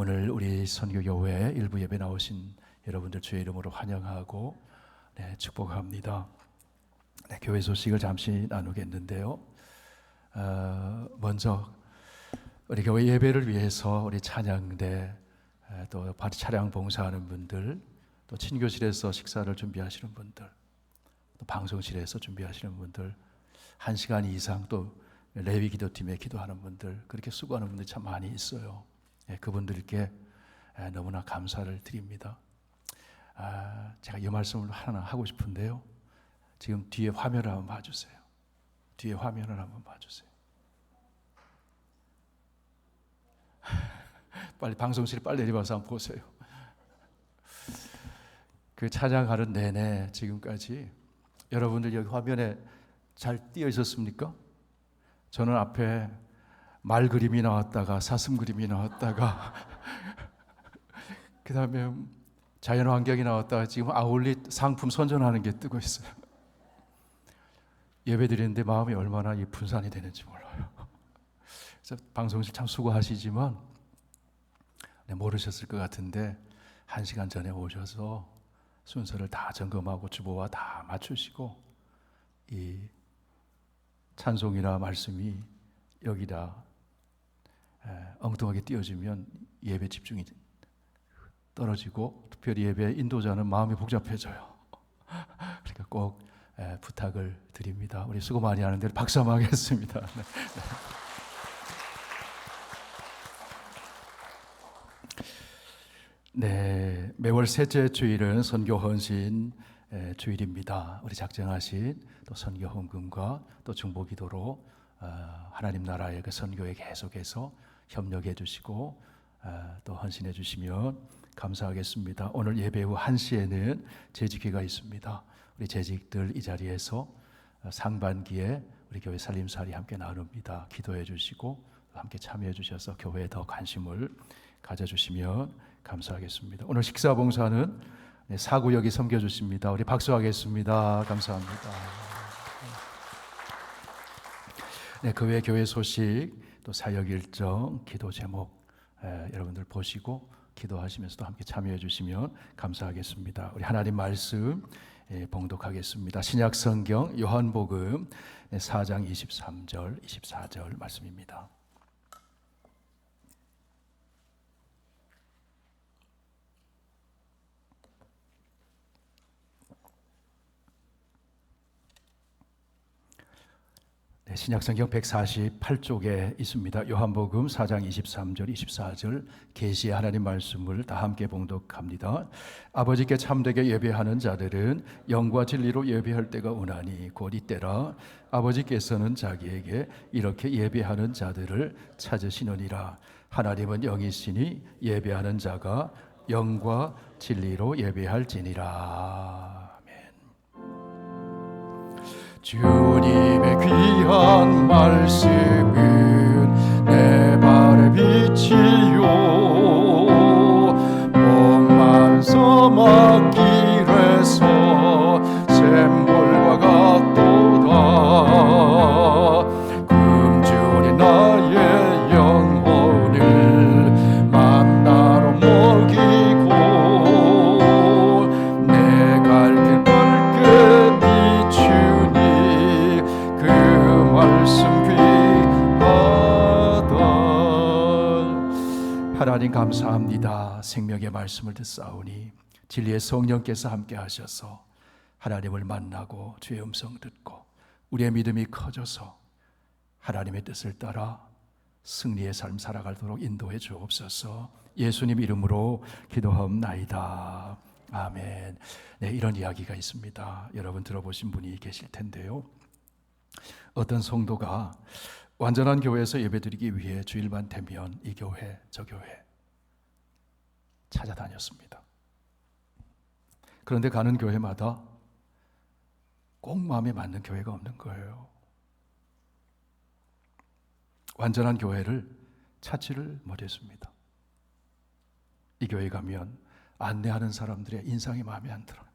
오늘 우리 선교교회 일부 예배 나오신 여러분들 주의 이름으로 환영하고 축복합니다. 교회 소식을 잠시 나누겠는데요. 먼저 우리 교회 예배를 위해서 우리 찬양대 또 차량 봉사하는 분들, 또 친교실에서 식사를 준비하시는 분들, 또 방송실에서 준비하시는 분들, 1시간 이상 또 레위 기도팀에 기도하는 분들, 그렇게 수고하는 분들이 참 많이 있어요. 그분들께 너무나 감사를 드립니다. 제가 이 말씀을 하나 하고 싶은데요. 지금 뒤에 화면을 한번 봐주세요. 뒤에 화면을 한번 봐주세요. 빨리 방송실 빨리 내려와서 한번 보세요. 그 찬양하는 내내 지금까지 여러분들 여기 화면에 잘 띄어 있었습니까? 저는 앞에 말 그림이 나왔다가 사슴 그림이 나왔다가 그 다음에 자연 환경이 나왔다가 지금 아울렛 상품 선전하는 게 뜨고 있어요. 예배 드리는데 마음이 얼마나 분산이 되는지 몰라요. 그래서 방송실 참 수고하시지만 모르셨을 것 같은데 1시간 전에 오셔서 순서를 다 점검하고 주보와 다 맞추시고 이 찬송이나 말씀이 여기다 엉뚱하게 띄워지면 예배 집중이 떨어지고 특별히 예배 인도자는 마음이 복잡해져요. 그러니까 꼭 부탁을 드립니다. 우리 수고 많이 하는데 박수 한번 하겠습니다. 네, 매월 셋째 주일은 선교 헌신 주일입니다. 우리 작정하신 또 선교 헌금과 또 중보기도로 하나님 나라의 그 선교에 계속해서 협력해 주시고 또 헌신해 주시면 감사하겠습니다. 오늘 예배 후 1시에는 재직회가 있습니다. 우리 재직들 이 자리에서 상반기에 우리 교회 살림살이 함께 나눕니다. 기도해 주시고 함께 참여해 주셔서 교회에 더 관심을 가져주시면 감사하겠습니다. 오늘 식사 봉사는 사구역이 섬겨주십니다. 우리 박수하겠습니다. 감사합니다. 그 외 교회 소식, 또 사역 일정, 기도 제목 여러분들 보시고 기도하시면서도 함께 참여해 주시면 감사하겠습니다. 우리 하나님 말씀 봉독하겠습니다. 신약 성경 요한복음 4장 23절, 24절 말씀입니다. 신약성경 148쪽에 있습니다. 요한복음 4장 23절 24절 계시의 하나님 말씀을 다 함께 봉독합니다. 아버지께 참되게 예배하는 자들은 영과 진리로 예배할 때가 오나니 곧 이때라. 아버지께서는 자기에게 이렇게 예배하는 자들을 찾으시느니라. 하나님은 영이시니 예배하는 자가 영과 진리로 예배할지니라. 주님의 귀한 말씀은 내 발의 빛이요 목마른 사막길에서 샘물과 같도다. 금주리 나의 영혼을 만나러 먹이고 내 갈 길 밝게 비추니 그 말씀 귀하다. 하나님 감사합니다. 생명의 말씀을 듣사오니 진리의 성령께서 함께 하셔서 하나님을 만나고 주의 음성 듣고 우리의 믿음이 커져서 하나님의 뜻을 따라 승리의 삶 살아가도록 인도해 주옵소서. 예수님 이름으로 기도하옵나이다. 아멘. 네, 이런 이야기가 있습니다. 여러분 들어보신 분이 계실 텐데요. 어떤 성도가 완전한 교회에서 예배드리기 위해 주일만 되면 이 교회 저 교회 찾아다녔습니다. 그런데 가는 교회마다 꼭 마음에 맞는 교회가 없는 거예요. 완전한 교회를 찾지를 못했습니다. 이 교회 가면 안내하는 사람들의 인상이 마음에 안 들어요.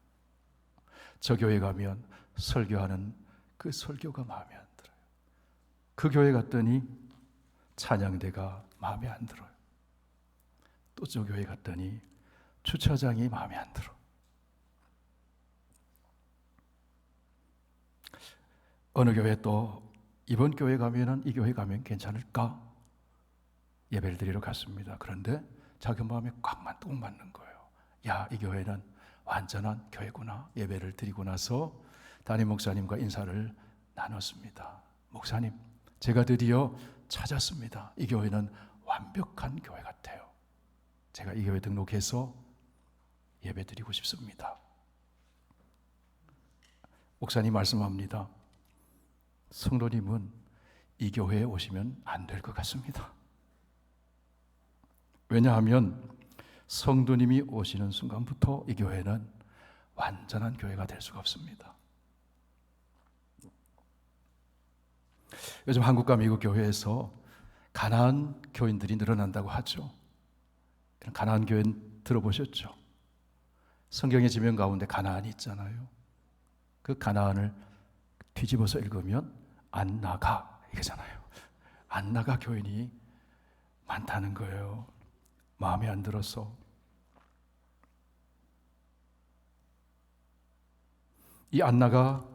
저 교회 가면 설교하는 그 설교가 마음에 안 들어요. 그 교회 갔더니 찬양대가 마음에 안 들어요. 또 저 교회 갔더니 주차장이 마음에 안 들어. 어느 교회 또 이번 교회 가면은 이 교회 가면 괜찮을까? 예배를 드리러 갔습니다. 그런데 자기 마음에 꽉 맞는 거예요. 야, 이 교회는 완전한 교회구나. 예배를 드리고 나서 담임 목사님과 인사를 나눴습니다. 목사님, 제가 드디어 찾았습니다. 이 교회는 완벽한 교회 같아요. 제가 이 교회 등록해서 예배 드리고 싶습니다. 목사님 말씀합니다. 성도님은 이 교회에 오시면 안 될 것 같습니다. 왜냐하면 성도님이 오시는 순간부터 이 교회는 완전한 교회가 될 수가 없습니다. 요즘 한국과 미국 교회에서 가나안 교인들이 늘어난다고 하죠. 가나안 교인 들어보셨죠? 성경의 지명 가운데 가나안이 있잖아요. 그 가나안을 뒤집어서 읽으면 안나가 이거잖아요. 안나가 교인이 많다는 거예요. 마음에 안 들어서. 이 안나가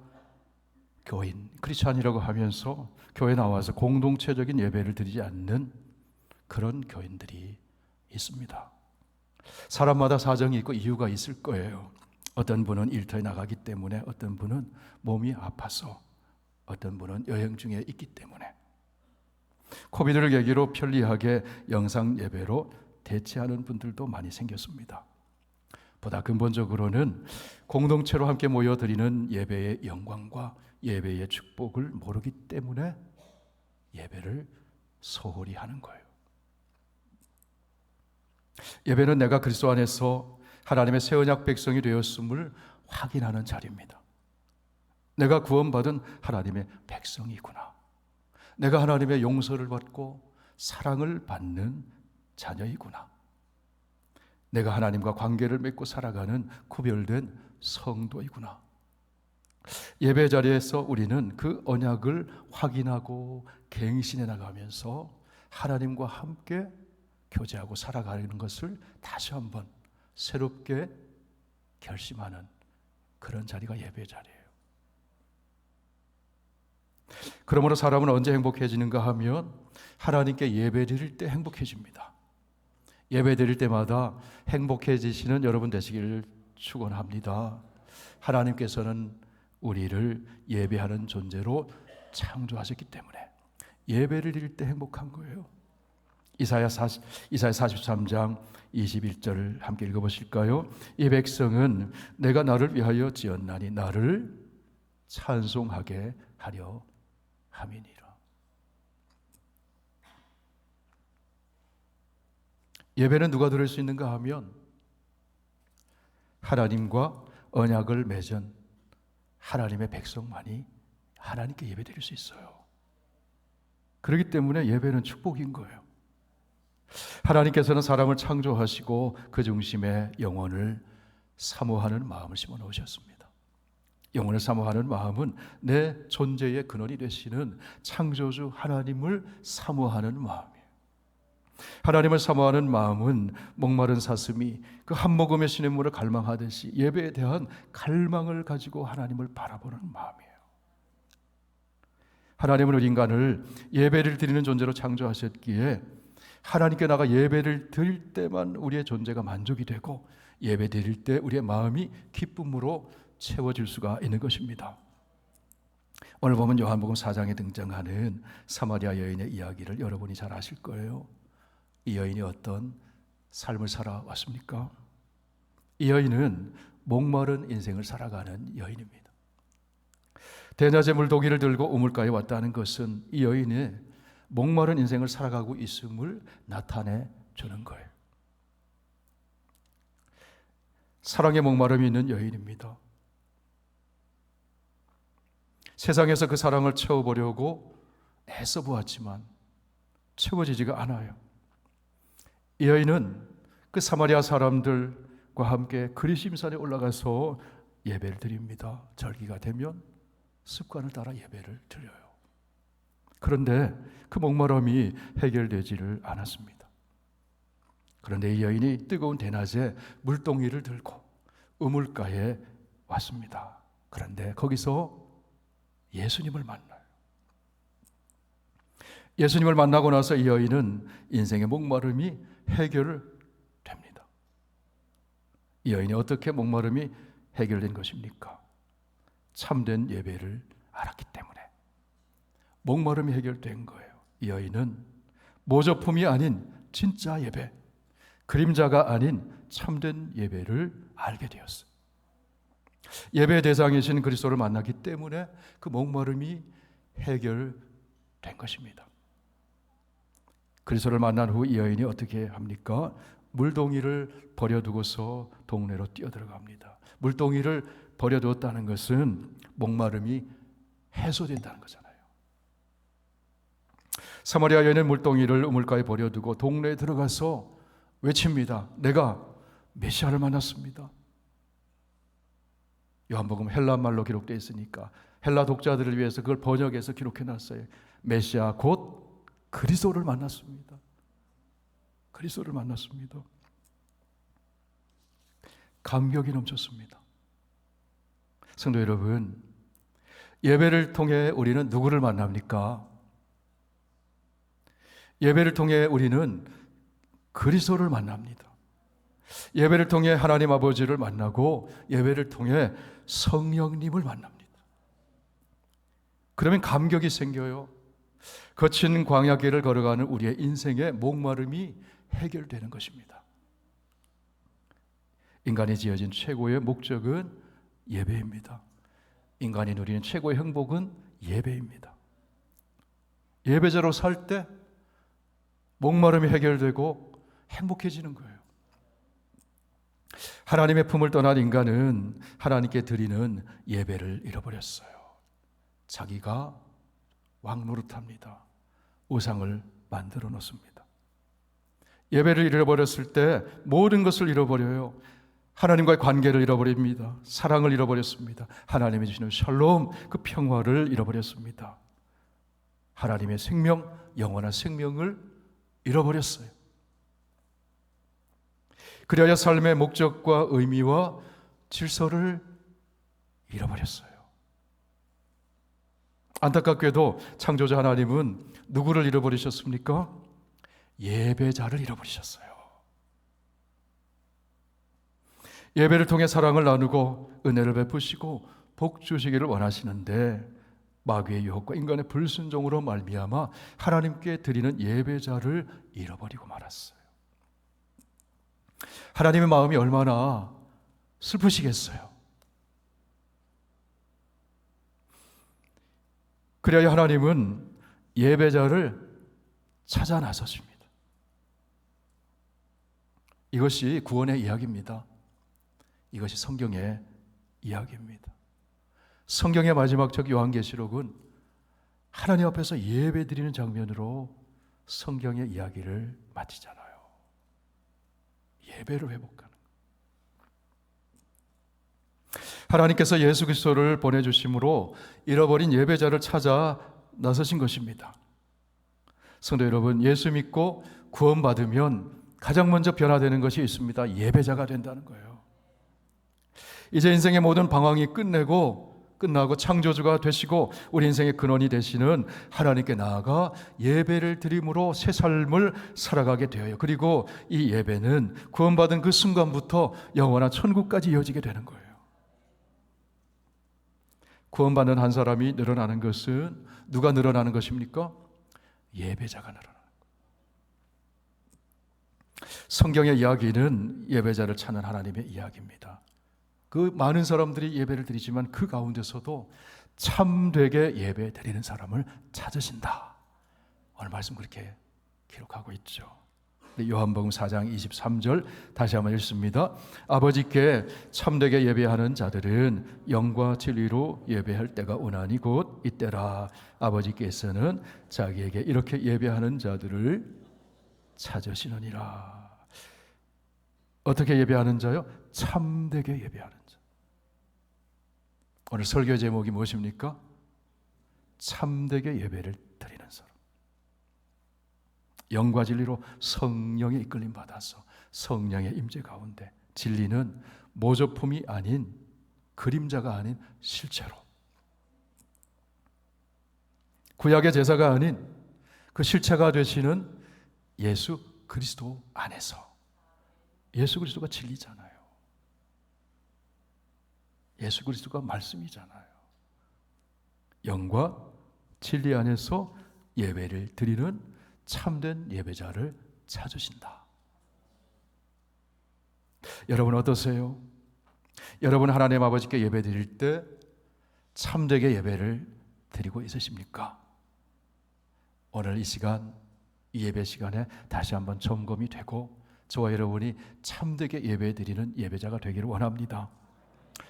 교인, 크리스찬이라고 하면서 교회 나와서 공동체적인 예배를 드리지 않는 그런 교인들이 있습니다. 사람마다 사정이 있고 이유가 있을 거예요. 어떤 분은 일터에 나가기 때문에, 어떤 분은 몸이 아파서, 어떤 분은 여행 중에 있기 때문에, 코비드를 계기로 편리하게 영상 예배로 대체하는 분들도 많이 생겼습니다. 보다 근본적으로는 공동체로 함께 모여드리는 예배의 영광과 예배의 축복을 모르기 때문에 예배를 소홀히 하는 거예요. 예배는 내가 그리스도 안에서 하나님의 새 언약 백성이 되었음을 확인하는 자리입니다. 내가 구원받은 하나님의 백성이구나. 내가 하나님의 용서를 받고 사랑을 받는 자녀이구나. 내가 하나님과 관계를 맺고 살아가는 구별된 성도이구나. 예배 자리에서 우리는 그 언약을 확인하고 갱신해 나가면서 하나님과 함께 교제하고 살아가는 것을 다시 한번 새롭게 결심하는 그런 자리가 예배 자리예요. 그러므로 사람은 언제 행복해지는가 하면 하나님께 예배 드릴 때 행복해집니다. 예배 드릴 때마다 행복해지시는 여러분 되시기를 축원합니다. 하나님께서는 우리를 예배하는 존재로 창조하셨기 때문에 예배를 드릴 때 행복한 거예요. 이사야 43장 21절을 함께 읽어보실까요? 이 백성은 내가 나를 위하여 지었나니 나를 찬송하게 하려 함이니라. 예배는 누가 드릴 수 있는가 하면 하나님과 언약을 맺은 하나님의 백성만이 하나님께 예배 드릴 수 있어요. 그렇기 때문에 예배는 축복인 거예요. 하나님께서는 사람을 창조하시고 그 중심에 영혼을 사모하는 마음을 심어 놓으셨습니다. 영혼을 사모하는 마음은 내 존재의 근원이 되시는 창조주 하나님을 사모하는 마음이에요. 하나님을 사모하는 마음은 목마른 사슴이 그 한 모금의 시냇물을 갈망하듯이 예배에 대한 갈망을 가지고 하나님을 바라보는 마음이에요. 하나님은 우리 인간을 예배를 드리는 존재로 창조하셨기에 하나님께 나가 예배를 드릴 때만 우리의 존재가 만족이 되고 예배 드릴 때 우리의 마음이 기쁨으로 채워질 수가 있는 것입니다. 오늘 보면 요한복음 4장에 등장하는 사마리아 여인의 이야기를 여러분이 잘 아실 거예요. 이 여인이 어떤 삶을 살아왔습니까? 이 여인은 목마른 인생을 살아가는 여인입니다. 대낮에 물도기를 들고 우물가에 왔다는 것은 이 여인의 목마른 인생을 살아가고 있음을 나타내 주는 거예요. 사랑의 목마름이 있는 여인입니다. 세상에서 그 사랑을 채워보려고 애써 보았지만 채워지지가 않아요. 이 여인은 그 사마리아 사람들과 함께 그리심산에 올라가서 예배를 드립니다. 절기가 되면 습관을 따라 예배를 드려요. 그런데 그 목마름이 해결되지를 않았습니다. 그런데 이 여인이 뜨거운 대낮에 물동이를 들고 우물가에 왔습니다. 그런데 거기서 예수님을 만나요. 예수님을 만나고 나서 이 여인은 인생의 목마름이 해결됩니다. 이 여인이 어떻게 목마름이 해결된 것입니까? 참된 예배를 알았기 때문에 목마름이 해결된 거예요. 이 여인은 모조품이 아닌 진짜 예배, 그림자가 아닌 참된 예배를 알게 되었어요. 예배의 대상이신 그리스도를 만났기 때문에 그 목마름이 해결된 것입니다. 그리스도를 만난 후 이 여인이 어떻게 합니까? 물동이를 버려두고서 동네로 뛰어들어갑니다. 물동이를 버려두었다는 것은 목마름이 해소된다는 거잖아요. 사마리아 여인은 물동이를 우물가에 버려두고 동네에 들어가서 외칩니다. 내가 메시아를 만났습니다. 요한복음 헬라말로 기록되어 있으니까 헬라 독자들을 위해서 그걸 번역해서 기록해놨어요. 메시아 곧 그리스도를 만났습니다. 그리스도를 만났습니다. 감격이 넘쳤습니다. 성도 여러분, 예배를 통해 우리는 누구를 만납니까? 예배를 통해 우리는 그리스도를 만납니다. 예배를 통해 하나님 아버지를 만나고 예배를 통해 성령님을 만납니다. 그러면 감격이 생겨요. 거친 광야길을 걸어가는 우리의 인생의 목마름이 해결되는 것입니다. 인간이 지어진 최고의 목적은 예배입니다. 인간이 누리는 최고의 행복은 예배입니다. 예배자로 살 때 목마름이 해결되고 행복해지는 거예요. 하나님의 품을 떠난 인간은 하나님께 드리는 예배를 잃어버렸어요. 자기가 왕노릇합니다. 우상을 만들어 놓습니다. 예배를 잃어버렸을 때 모든 것을 잃어버려요. 하나님과의 관계를 잃어버립니다. 사랑을 잃어버렸습니다. 하나님이 주시는 샬롬, 그 평화를 잃어버렸습니다. 하나님의 생명, 영원한 생명을 잃어버렸어요. 그래야 삶의 목적과 의미와 질서를 잃어버렸어요. 안타깝게도 창조자 하나님은 누구를 잃어버리셨습니까? 예배자를 잃어버리셨어요. 예배를 통해 사랑을 나누고 은혜를 베푸시고 복 주시기를 원하시는데 마귀의 유혹과 인간의 불순종으로 말미암아 하나님께 드리는 예배자를 잃어버리고 말았어요. 하나님의 마음이 얼마나 슬프시겠어요. 그래야 하나님은 예배자를 찾아 나서십니다. 이것이 구원의 이야기입니다. 이것이 성경의 이야기입니다. 성경의 마지막 적 요한계시록은 하나님 앞에서 예배드리는 장면으로 성경의 이야기를 마치잖아요. 예배를 회복하는 것. 하나님께서 예수 그리스도를 보내주심으로 잃어버린 예배자를 찾아 나서신 것입니다. 성도 여러분, 예수 믿고 구원받으면 가장 먼저 변화되는 것이 있습니다. 예배자가 된다는 거예요. 이제 인생의 모든 방황이 끝나고 창조주가 되시고 우리 인생의 근원이 되시는 하나님께 나아가 예배를 드림으로 새 삶을 살아가게 되어요. 그리고 이 예배는 구원받은 그 순간부터 영원한 천국까지 이어지게 되는 거예요. 구원받는 한 사람이 늘어나는 것은 누가 늘어나는 것입니까? 예배자가 늘어나는 거예요. 성경의 이야기는 예배자를 찾는 하나님의 이야기입니다. 그 많은 사람들이 예배를 드리지만 그 가운데서도 참되게 예배 드리는 사람을 찾으신다. 오늘 말씀 그렇게 기록하고 있죠. 요한복음 4장 23절 다시 한번 읽습니다. 아버지께 참되게 예배하는 자들은 영과 진리로 예배할 때가 오나니 곧 이때라. 아버지께서는 자기에게 이렇게 예배하는 자들을 찾으시느니라. 어떻게 예배하는 자요? 참되게 예배하는 자. 오늘 설교 제목이 무엇입니까? 참되게 예배를 드리는 사람. 영과 진리로 성령의 이끌림 받아서 성령의 임재 가운데 진리는 모조품이 아닌 그림자가 아닌 실체로 구약의 제사가 아닌 그 실체가 되시는 예수 그리스도 안에서 예수 그리스도가 진리잖아요. 예수 그리스도가 말씀이잖아요. 영과 진리 안에서 예배를 드리는 참된 예배자를 찾으신다. 여러분 어떠세요? 여러분 하나님 아버지께 예배 드릴 때 참되게 예배를 드리고 있으십니까? 오늘 이 시간, 이 예배 시간에 다시 한번 점검이 되고 저와 여러분이 참되게 예배 드리는 예배자가 되기를 원합니다.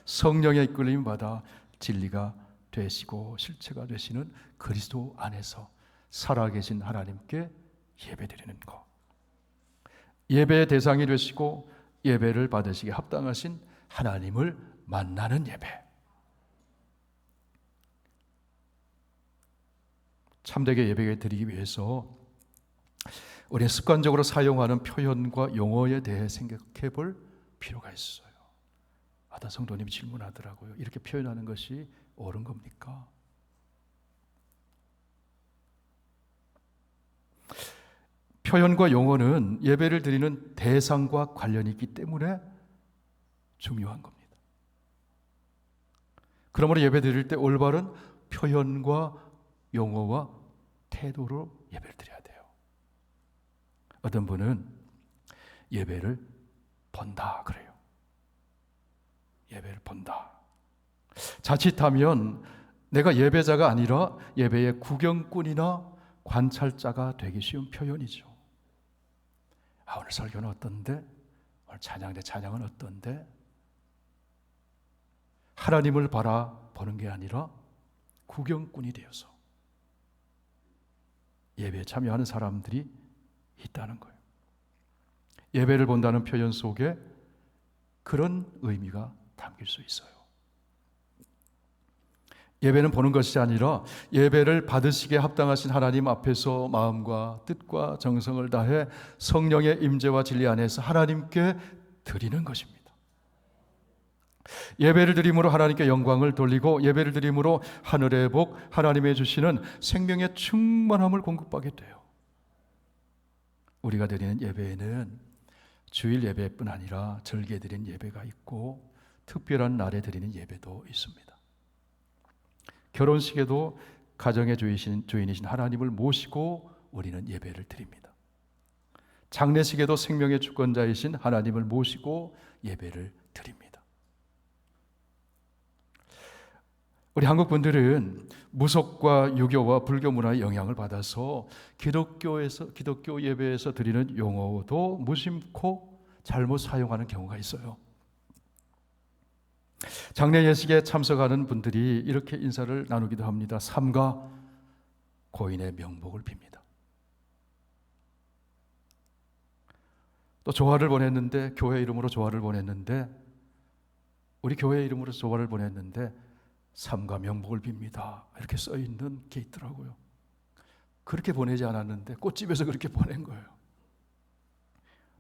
성령의 이끌림 받아 진리가 되시고 실체가 되시는 그리스도 안에서 살아계신 하나님께 예배드리는 것, 예배의 대상이 되시고 예배를 받으시기에 합당하신 하나님을 만나는 예배, 참되게 예배를 드리기 위해서 우리는 습관적으로 사용하는 표현과 용어에 대해 생각해 볼 필요가 있어요. 어떤 성도님이 질문하더라고요. 이렇게 표현하는 것이 옳은 겁니까? 표현과 용어는 예배를 드리는 대상과 관련이 있기 때문에 중요한 겁니다. 그러므로 예배 드릴 때 올바른 표현과 용어와 태도로 예배를 드려야 돼요. 어떤 분은 예배를 본다 그래요. 예배를 본다. 자칫하면 내가 예배자가 아니라 예배의 구경꾼이나 관찰자가 되기 쉬운 표현이죠. 오늘 설교는 어떤데? 오늘 찬양대 찬양은 어떤데? 하나님을 바라보는 게 아니라 구경꾼이 되어서 예배에 참여하는 사람들이 있다는 거예요. 예배를 본다는 표현 속에 그런 의미가 담길 수 있어요. 예배는 보는 것이 아니라 예배를 받으시기에 합당하신 하나님 앞에서 마음과 뜻과 정성을 다해 성령의 임재와 진리 안에서 하나님께 드리는 것입니다. 예배를 드림으로 하나님께 영광을 돌리고 예배를 드림으로 하늘의 복, 하나님의 주시는 생명의 충만함을 공급받게 돼요. 우리가 드리는 예배에는 주일 예배뿐 아니라 절기에 드리는 예배가 있고 특별한 날에 드리는 예배도 있습니다. 결혼식에도 가정의 주인이신 하나님을 모시고 우리는 예배를 드립니다. 장례식에도 생명의 주권자이신 하나님을 모시고 예배를 드립니다. 우리 한국 분들은 무속과 유교와 불교 문화의 영향을 받아서 기독교 예배에서 드리는 용어도 무심코 잘못 사용하는 경우가 있어요. 장례 예식에 참석하는 분들이 이렇게 인사를 나누기도 합니다. 삼가 고인의 명복을 빕니다. 또 조화를 보냈는데 교회 이름으로 조화를 보냈는데 우리 교회 이름으로 조화를 보냈는데 삼가 명복을 빕니다. 이렇게 써 있는 게 있더라고요. 그렇게 보내지 않았는데 꽃집에서 그렇게 보낸 거예요.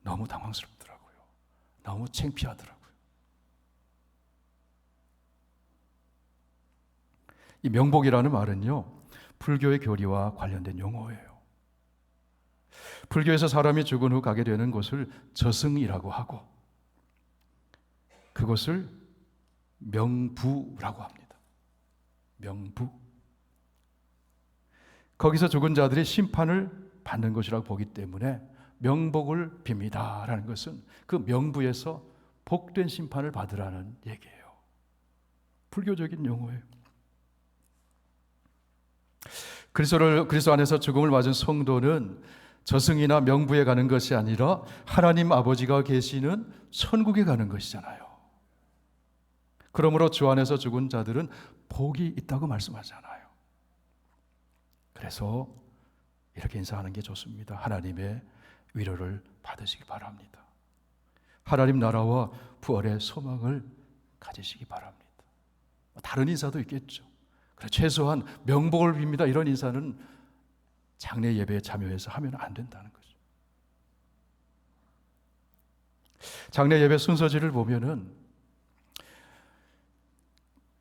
너무 당황스럽더라고요. 너무 창피하더라고요. 이 명복이라는 말은요, 불교의 교리와 관련된 용어예요. 불교에서 사람이 죽은 후 가게 되는 곳을 저승이라고 하고 그것을 명부라고 합니다. 명부. 거기서 죽은 자들이 심판을 받는 것이라고 보기 때문에 명복을 빕니다라는 것은 그 명부에서 복된 심판을 받으라는 얘기예요. 불교적인 용어예요. 그리스도 안에서 죽음을 맞은 성도는 저승이나 명부에 가는 것이 아니라 하나님 아버지가 계시는 천국에 가는 것이잖아요. 그러므로 주 안에서 죽은 자들은 복이 있다고 말씀하잖아요. 그래서 이렇게 인사하는 게 좋습니다. 하나님의 위로를 받으시기 바랍니다. 하나님 나라와 부활의 소망을 가지시기 바랍니다. 다른 인사도 있겠죠. 최소한 명복을 빕니다. 이런 인사는 장례 예배에 참여해서 하면 안 된다는 거예요. 장례 예배 순서지를 보면은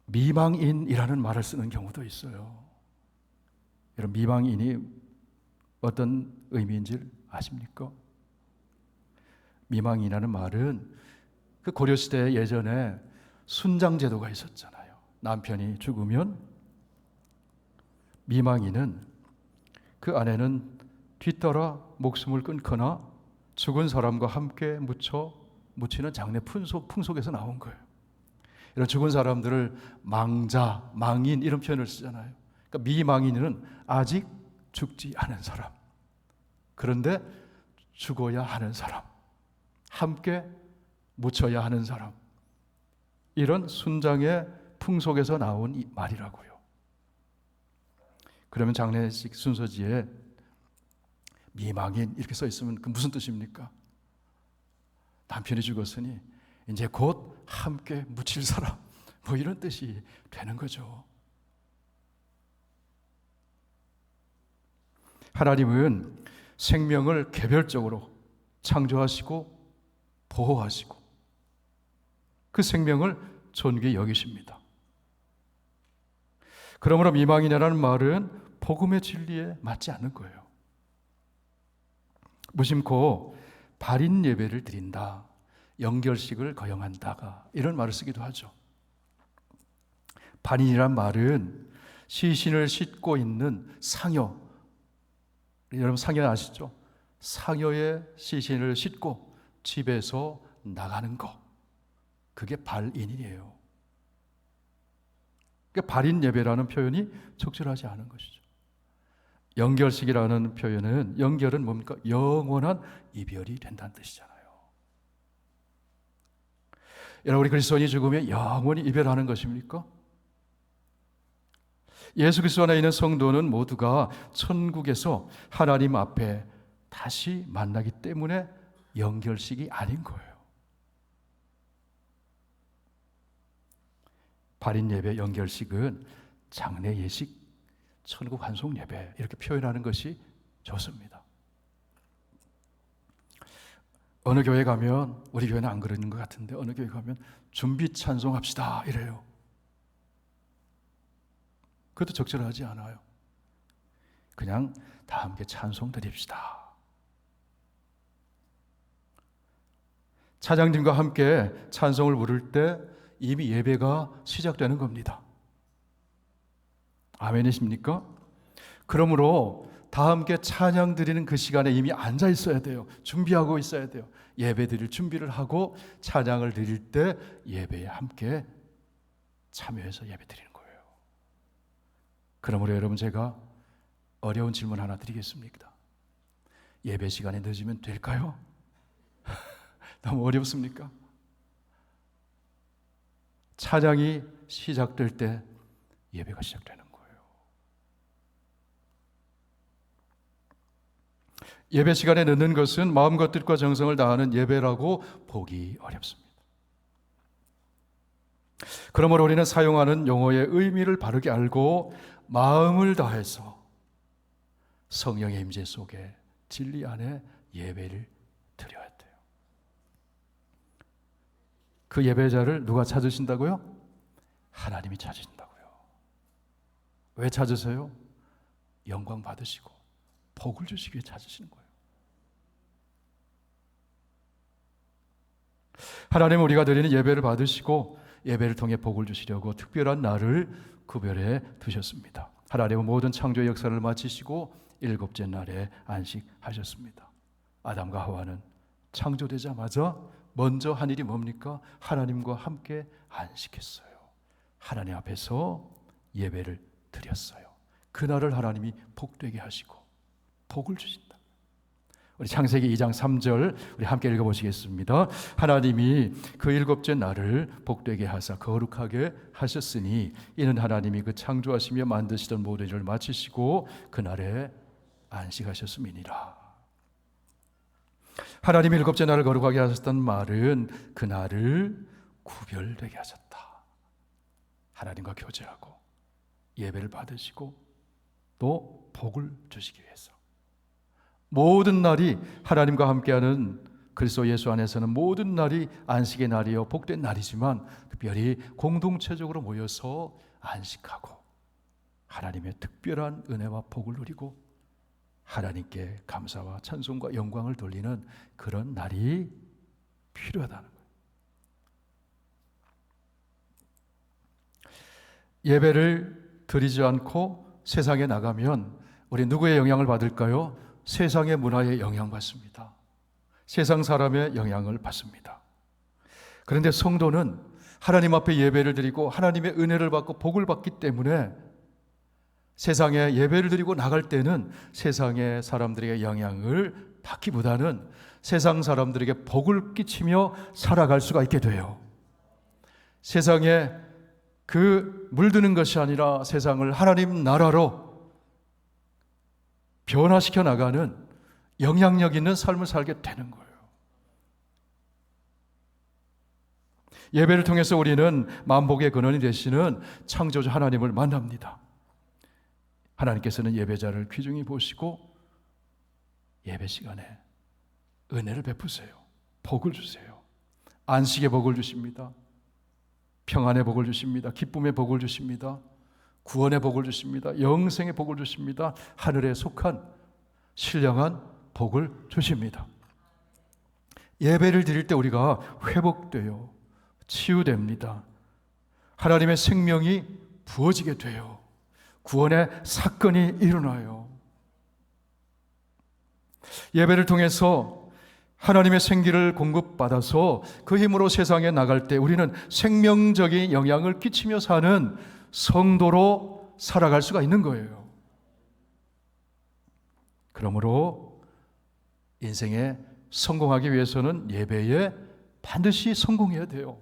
미망인이라는 말을 쓰는 경우도 있어요. 여러분, 미망인이 어떤 의미인지 아십니까? 미망인이라는 말은 그 고려시대 예전에 순장제도가 있었잖아요. 남편이 죽으면 미망인은 그 아내는 뒤따라 목숨을 끊거나 죽은 사람과 함께 묻히는 장례 풍속에서 나온 거예요. 이런 죽은 사람들을 망자, 망인 이런 표현을 쓰잖아요. 그러니까 미망인은 아직 죽지 않은 사람, 그런데 죽어야 하는 사람, 함께 묻혀야 하는 사람, 이런 순장의 풍속에서 나온 이 말이라고요. 그러면 장례식 순서지에 미망인 이렇게 써 있으면 그 무슨 뜻입니까? 남편이 죽었으니 이제 곧 함께 묻힐 사람, 뭐 이런 뜻이 되는 거죠. 하나님은 생명을 개별적으로 창조하시고 보호하시고 그 생명을 존귀히 여기십니다. 그러므로 미망인이라는 말은 복음의 진리에 맞지 않는 거예요. 무심코 발인 예배를 드린다, 영결식을 거행한다가 이런 말을 쓰기도 하죠. 발인이란 말은 시신을 싣고 있는 상여, 여러분 상여 아시죠? 상여의 시신을 싣고 집에서 나가는 것, 그게 발인이에요. 그러니까 발인 예배라는 표현이 적절하지 않은 것이죠. 영결식이라는 표현은, 영결은 뭡니까? 영원한 이별이 된다는 뜻이잖아요. 여러분, 우리 그리스도인이 죽으면 영원히 이별하는 것입니까? 예수 그리스도 안에 있는 성도는 모두가 천국에서 하나님 앞에 다시 만나기 때문에 영결식이 아닌 거예요. 발인 예배, 영결식은 장례 예식, 천국 환송 예배 이렇게 표현하는 것이 좋습니다. 어느 교회 가면, 우리 교회는 안 그러는 것 같은데 어느 교회 가면 준비 찬송합시다 이래요. 그것도 적절하지 않아요. 그냥 다 함께 찬송 드립시다. 차장님과 함께 찬송을 부를 때 이미 예배가 시작되는 겁니다. 아멘이십니까? 그러므로 다 함께 찬양 드리는 그 시간에 이미 앉아 있어야 돼요. 준비하고 있어야 돼요. 예배 드릴 준비를 하고 찬양을 드릴 때 예배에 함께 참여해서 예배 드리는 거예요. 그러므로 여러분, 제가 어려운 질문 하나 드리겠습니다. 예배 시간에 늦으면 될까요? 너무 어렵습니까? 찬양이 시작될 때 예배가 시작되는 거예요. 예배 시간에 늦는 것은 마음과 뜻과 정성을 다하는 예배라고 보기 어렵습니다. 그러므로 우리는 사용하는 용어의 의미를 바르게 알고 마음을 다해서 성령의 임재 속에 진리 안에 예배를 드려야 돼요. 그 예배자를 누가 찾으신다고요? 하나님이 찾으신다고요. 왜 찾으세요? 영광 받으시고 복을 주시기 위해 찾으시는 거예요. 하나님은 우리가 드리는 예배를 받으시고 예배를 통해 복을 주시려고 특별한 날을 구별해 두셨습니다. 하나님은 모든 창조의 역사를 마치시고 일곱째 날에 안식하셨습니다. 아담과 하와는 창조되자마자 먼저 한 일이 뭡니까? 하나님과 함께 안식했어요. 하나님 앞에서 예배를 드렸어요. 그날을 하나님이 복되게 하시고 복을 주신다. 우리 창세기 2장 3절 우리 함께 읽어보시겠습니다. 하나님이 그 일곱째 날을 복되게 하사 거룩하게 하셨으니 이는 하나님이 그 창조하시며 만드시던 모든 일을 마치시고 그날에 안식하셨음이니라. 하나님이 일곱째 날을 거룩하게 하셨던 말은 그날을 구별되게 하셨다. 하나님과 교제하고 예배를 받으시고 또 복을 주시기 위해서 모든 날이 하나님과 함께하는 그리스도 예수 안에서는 모든 날이 안식의 날이요 복된 날이지만 특별히 공동체적으로 모여서 안식하고 하나님의 특별한 은혜와 복을 누리고 하나님께 감사와 찬송과 영광을 돌리는 그런 날이 필요하다는 거예요. 예배를 드리지 않고 세상에 나가면 우리 누구의 영향을 받을까요? 세상의 문화에 영향받습니다. 세상 사람의 영향을 받습니다. 그런데 성도는 하나님 앞에 예배를 드리고 하나님의 은혜를 받고 복을 받기 때문에 세상에 예배를 드리고 나갈 때는 세상의 사람들에게 영향을 받기보다는 세상 사람들에게 복을 끼치며 살아갈 수가 있게 돼요. 세상에 물드는 것이 아니라 세상을 하나님 나라로 변화시켜 나가는 영향력 있는 삶을 살게 되는 거예요. 예배를 통해서 우리는 만복의 근원이 되시는 창조주 하나님을 만납니다. 하나님께서는 예배자를 귀중히 보시고 예배 시간에 은혜를 베푸세요. 복을 주세요. 안식의 복을 주십니다. 평안의 복을 주십니다. 기쁨의 복을 주십니다. 구원의 복을 주십니다. 영생의 복을 주십니다. 하늘에 속한 신령한 복을 주십니다. 예배를 드릴 때 우리가 회복돼요. 치유됩니다. 하나님의 생명이 부어지게 돼요. 구원의 사건이 일어나요. 예배를 통해서 하나님의 생기를 공급받아서 그 힘으로 세상에 나갈 때 우리는 생명적인 영향을 끼치며 사는 성도로 살아갈 수가 있는 거예요. 그러므로 인생에 성공하기 위해서는 예배에 반드시 성공해야 돼요.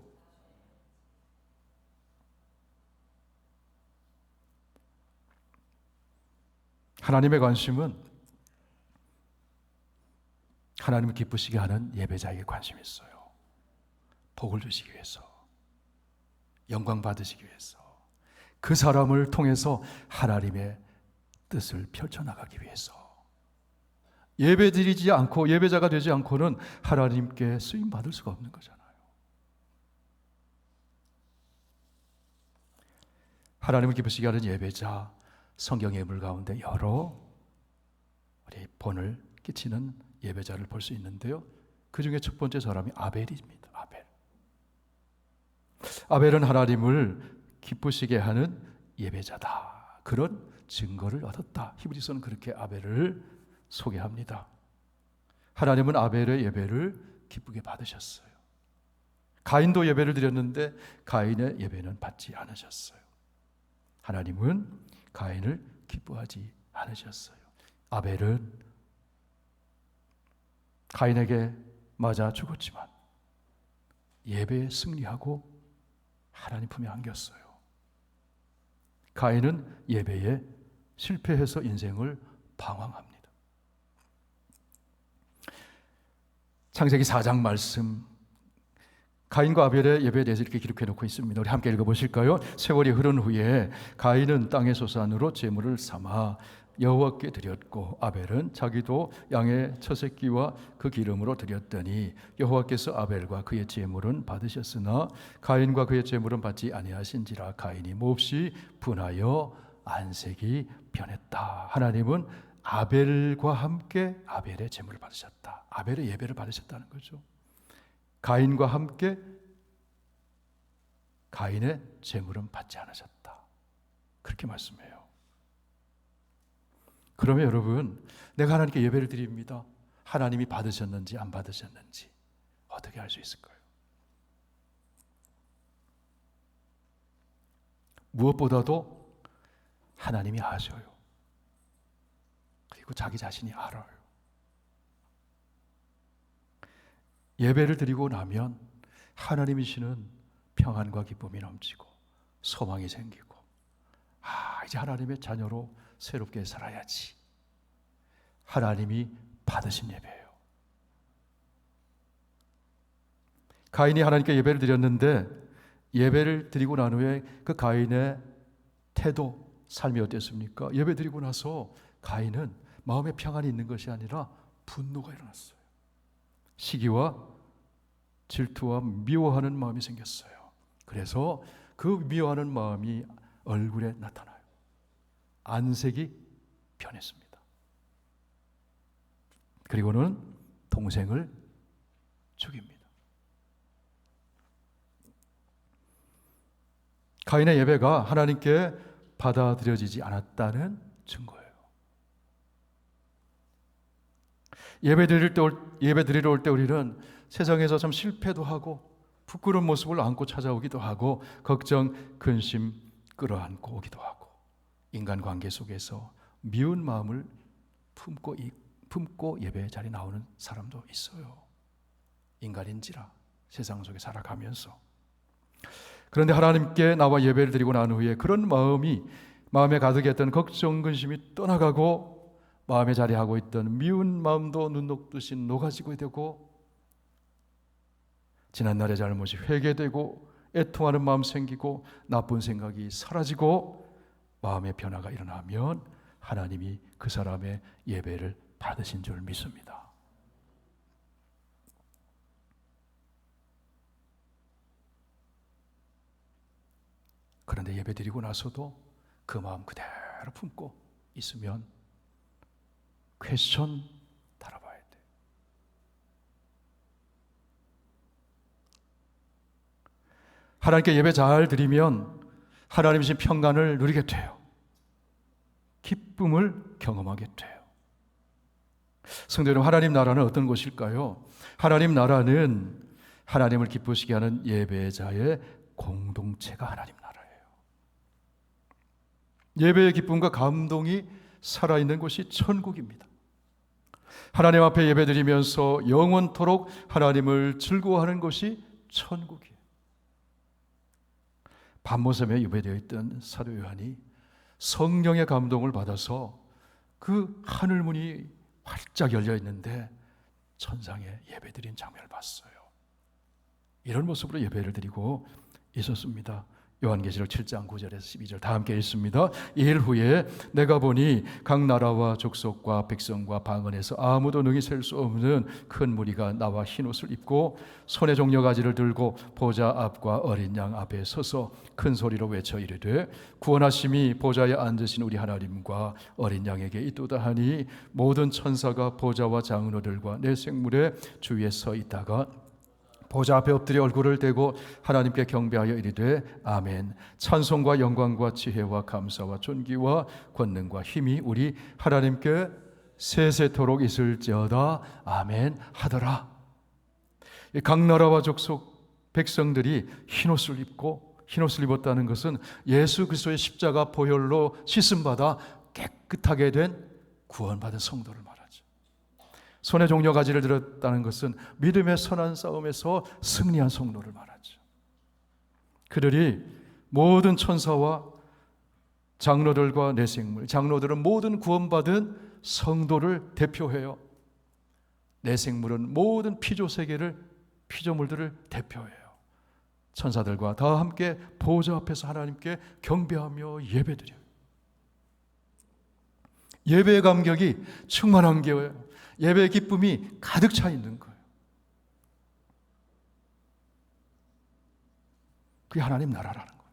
하나님의 관심은 하나님을 기쁘시게 하는 예배자에게 관심이 있어요. 복을 주시기 위해서, 영광 받으시기 위해서, 그 사람을 통해서 하나님의 뜻을 펼쳐나가기 위해서. 예배 드리지 않고 예배자가 되지 않고는 하나님께 쓰임 받을 수가 없는 거잖아요. 하나님을 기쁘시게 하는 예배자, 성경의 물 가운데 여러 우리 본을 끼치는 예배자를 볼 수 있는데요. 그 중에 첫 번째 사람이 아벨입니다. 아벨은 하나님을 기쁘시게 하는 예배자다. 그런 증거를 얻었다. 히브리서는 그렇게 아벨을 소개합니다. 하나님은 아벨의 예배를 기쁘게 받으셨어요. 가인도 예배를 드렸는데 가인의 예배는 받지 않으셨어요. 하나님은 가인을 기뻐하지 않으셨어요. 아벨은 가인에게 맞아 죽었지만 예배에 승리하고 하나님 품에 안겼어요. 가인은 예배에 실패해서 인생을 방황합니다. 창세기 4장 말씀, 가인과 아벨의 예배에 대해서 이렇게 기록해 놓고 있습니다. 우리 함께 읽어보실까요? 세월이 흐른 후에 가인은 땅의 소산으로 제물을 삼아 여호와께 드렸고 아벨은 자기도 양의 처새끼와 그 기름으로 드렸더니 여호와께서 아벨과 그의 제물은 받으셨으나 가인과 그의 제물은 받지 아니하신지라. 가인이 몹시 분하여 안색이 변했다. 하나님은 아벨과 함께 아벨의 제물을 받으셨다. 아벨의 예배를 받으셨다는 거죠. 가인과 함께 가인의 제물은 받지 않으셨다. 그렇게 말씀해요. 그러면 여러분, 내가 하나님께 예배를 드립니다. 하나님이 받으셨는지 안 받으셨는지 어떻게 알 수 있을까요? 무엇보다도 하나님이 아셔요. 그리고 자기 자신이 알아요. 예배를 드리고 나면 하나님이시는 평안과 기쁨이 넘치고 소망이 생기고, 이제 하나님의 자녀로 새롭게 살아야지. 하나님이 받으신 예배예요. 가인이 하나님께 예배를 드렸는데 예배를 드리고 난 후에 그 가인의 태도, 삶이 어땠습니까? 예배 드리고 나서 가인은 마음에 평안이 있는 것이 아니라 분노가 일어났어요. 시기와 질투와 미워하는 마음이 생겼어요. 그래서 그 미워하는 마음이 얼굴에 나타나요. 안색이 변했습니다. 그리고는 동생을 죽입니다. 가인의 예배가 하나님께 받아들여지지 않았다는 증거예요. 예배 드리러 올 때 우리는 세상에서 참 실패도 하고 부끄러운 모습을 안고 찾아오기도 하고 걱정, 근심 끌어안고 오기도 하고 인간관계 속에서 미운 마음을 품고 예배 자리에 나오는 사람도 있어요. 인간인지라 세상 속에 살아가면서. 그런데 하나님께 나와 예배를 드리고 난 후에 그런 마음에 가득했던 걱정, 근심이 떠나가고 마음에 자리하고 있던 미운 마음도 눈 녹듯이 녹아지고 되고 지난날의 잘못이 회개되고 애통하는 마음 생기고 나쁜 생각이 사라지고 마음의 변화가 일어나면 하나님이 그 사람의 예배를 받으신 줄 믿습니다. 그런데 예배 드리고 나서도 그 마음 그대로 품고 있으면 퀘스천 달아봐야 돼. 하나님께 예배 잘 드리면 하나님 주신 평강을 누리게 돼요. 기쁨을 경험하게 돼요. 성도 여러분, 하나님 나라는 어떤 곳일까요? 하나님 나라는 하나님을 기쁘시게 하는 예배자의 공동체가 하나님 나라예요. 예배의 기쁨과 감동이 살아있는 곳이 천국입니다. 하나님 앞에 예배드리면서 영원토록 하나님을 즐거워하는 곳이 천국이에요. 밤모섬에 예배되어 있던 사도 요한이 성령의 감동을 받아서 그 하늘문이 활짝 열려 있는데 천상에 예배드린 장면을 봤어요. 이런 모습으로 예배를 드리고 있었습니다. 요한계시록 7장 9절에서 12절 다 함께 읽습니다. 이일 후에 내가 보니 각 나라와 족속과 백성과 방언에서 아무도 능히 셀 수 없는 큰 무리가 나와 흰옷을 입고 손에 종려가지를 들고 보좌 앞과 어린 양 앞에 서서 큰 소리로 외쳐 이르되 구원하심이 보좌에 앉으신 우리 하나님과 어린 양에게 있도다 하니 모든 천사가 보좌와 장로들과 내 생물의 주위에 서 있다가 보좌 앞에 엎드려 얼굴을 대고 하나님께 경배하여 이르되 아멘. 찬송과 영광과 지혜와 감사와 존귀와 권능과 힘이 우리 하나님께 세세토록 있을지어다. 아멘 하더라. 각 나라와 족속 백성들이 흰옷을 입었다는 것은 예수 그리스도의 십자가 보혈로 씻음받아 깨끗하게 된 구원받은 성도를 말합니다. 손에 종려가지를 들었다는 것은 믿음의 선한 싸움에서 승리한 성도를 말하죠. 그들이 모든 천사와 장로들과 내 생물, 장로들은 모든 구원받은 성도를 대표해요. 내 생물은 모든 피조물들을 대표해요. 천사들과 다 함께 보좌 앞에서 하나님께 경배하며 예배드려요. 예배의 감격이 충만한 게요. 예배의 기쁨이 가득 차 있는 거예요. 그게 하나님 나라라는 거예요.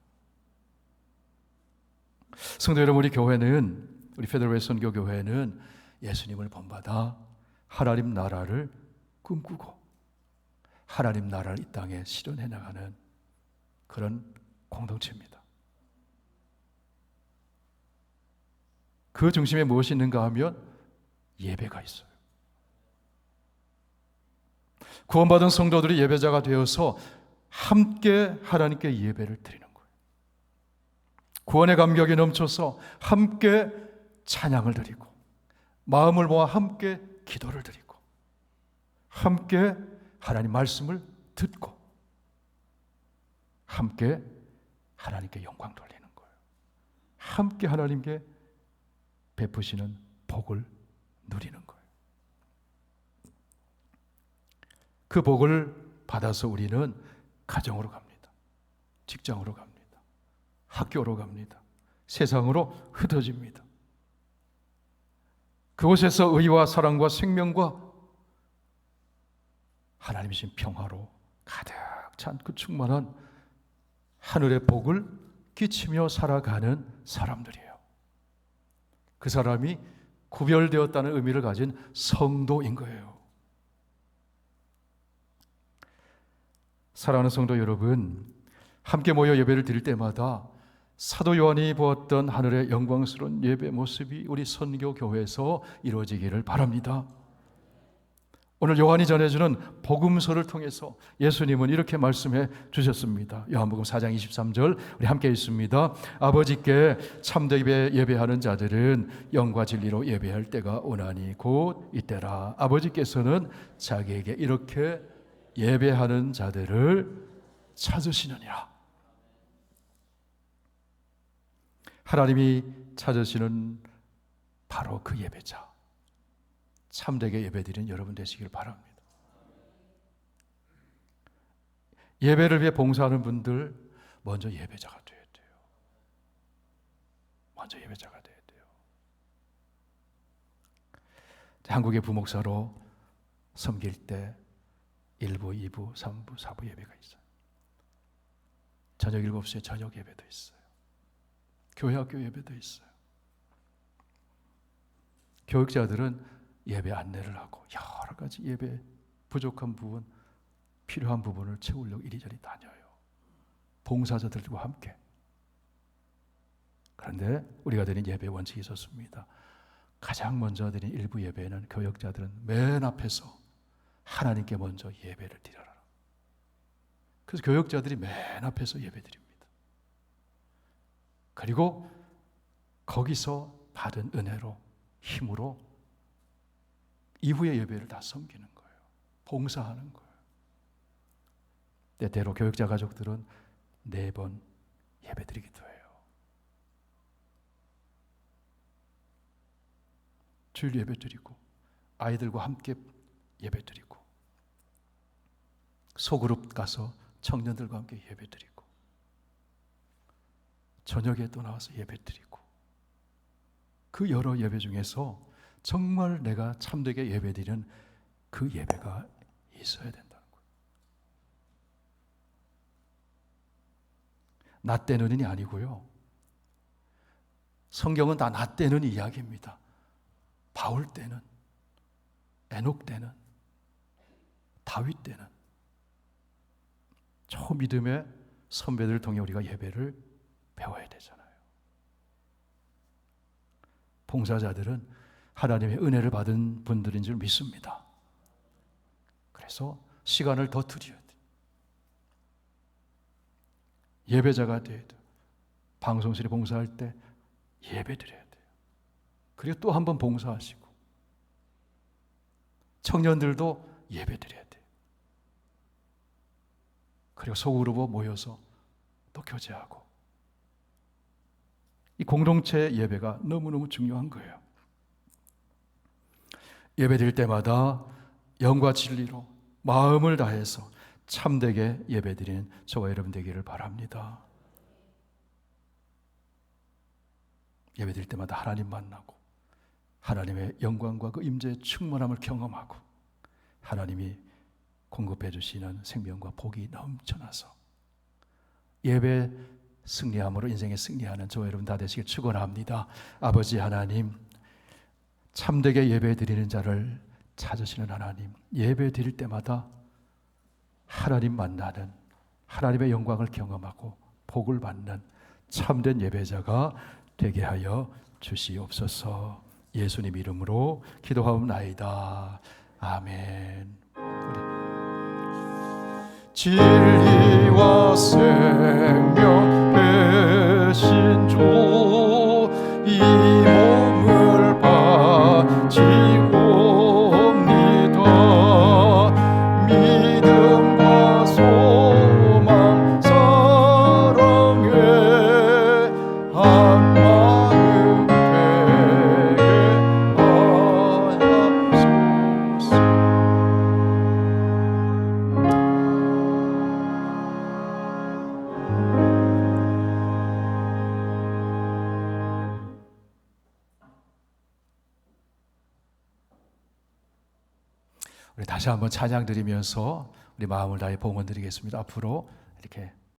성도 여러분, 우리 페더럴 선교교회는 예수님을 본받아 하나님 나라를 꿈꾸고 하나님 나라를 이 땅에 실현해 나가는 그런 공동체입니다. 그 중심에 무엇이 있는가 하면 예배가 있어요. 구원받은 성도들이 예배자가 되어서 함께 하나님께 예배를 드리는 거예요. 구원의 감격이 넘쳐서 함께 찬양을 드리고 마음을 모아 함께 기도를 드리고 함께 하나님 말씀을 듣고 함께 하나님께 영광 돌리는 거예요. 함께 하나님께 베푸시는 복을 누리는 거예요. 그 복을 받아서 우리는 가정으로 갑니다. 직장으로 갑니다. 학교로 갑니다. 세상으로 흩어집니다. 그곳에서 의와 사랑과 생명과 하나님이 주신 평화로 가득 찬 그 충만한 하늘의 복을 끼치며 살아가는 사람들이에요. 그 사람이 구별되었다는 의미를 가진 성도인 거예요. 사랑하는 성도 여러분, 함께 모여 예배를 드릴 때마다 사도 요한이 보았던 하늘의 영광스러운 예배 모습이 우리 선교교회에서 이루어지기를 바랍니다. 오늘 요한이 전해주는 복음서를 통해서 예수님은 이렇게 말씀해 주셨습니다. 요한복음 4장 23절 우리 함께 읽습니다. 아버지께 참되게 예배하는 자들은 영과 진리로 예배할 때가 오나니 곧 이때라. 아버지께서는 자기에게 이렇게 예배하는 자들을 찾으시느니라. 하나님이 찾으시는 바로 그 예배자, 참되게 예배드리는 여러분 되시길 바랍니다. 예배를 위해 봉사하는 분들 먼저 예배자가 되어야 돼요. 먼저 예배자가 되어야 돼요. 한국의 부목사로 섬길 때 1부, 2부, 3부, 4부 예배가 있어요. 저녁 7시에 저녁 예배도 있어요. 교회 학교 예배도 있어요. 교육자들은 예배 안내를 하고 여러 가지 예배 부족한 부분, 필요한 부분을 채우려고 이리저리 다녀요. 봉사자들과 함께. 그런데 우리가 드린 예배 원칙이 있었습니다. 가장 먼저 드린 일부 예배는 교역자들은 맨 앞에서 하나님께 먼저 예배를 드려라. 그래서 교역자들이 맨 앞에서 예배 드립니다. 그리고 거기서 받은 은혜로, 힘으로 이후의 예배를 다 섬기는 거예요. 봉사하는 거예요. 때때로 교육자 가족들은 4번 예배 드리기도 해요. 주일 예배 드리고 아이들과 함께 예배 드리고 소그룹 가서 청년들과 함께 예배 드리고 저녁에 또 나와서 예배 드리고 그 여러 예배 중에서 정말 내가 참되게 예배드리는 그 예배가 있어야 된다는 거예요. 나 때는이 아니고요. 성경은 다 나 때는 이야기입니다. 바울 때는, 에녹 때는, 다윗 때는 초믿음의 선배들을 통해 우리가 예배를 배워야 되잖아요. 봉사자들은 하나님의 은혜를 받은 분들인 줄 믿습니다. 그래서 시간을 더 드려야 돼요. 예배자가 돼야 돼요. 방송실에 봉사할 때 예배 드려야 돼요. 그리고 또 한 번 봉사하시고 청년들도 예배 드려야 돼요. 그리고 소그룹으로 모여서 또 교제하고 이 공동체 예배가 너무너무 중요한 거예요. 예배 드릴 때마다 영과 진리로 마음을 다해서 참되게 예배 드리는 저와 여러분 되기를 바랍니다. 예배 드릴 때마다 하나님 만나고 하나님의 영광과 그 임재의 충만함을 경험하고 하나님이 공급해 주시는 생명과 복이 넘쳐나서 예배 승리함으로 인생에 승리하는 저와 여러분 다 되시길 축원합니다. 아버지 하나님, 참되게 예배 드리는 자를 찾으시는 하나님, 예배 드릴 때마다 하나님 만나는, 하나님의 영광을 경험하고 복을 받는 참된 예배자가 되게 하여 주시옵소서. 예수님 이름으로 기도하옵나이다. 아멘. 진리와 생명 되신 주 이 몸을 바치옵니다. 믿음과 소망 사랑에 한 마음 되게 하옵소서. 다시 한번 찬양 드리면서 우리 마음을 다해 봉헌 드리겠습니다. 앞으로 이렇게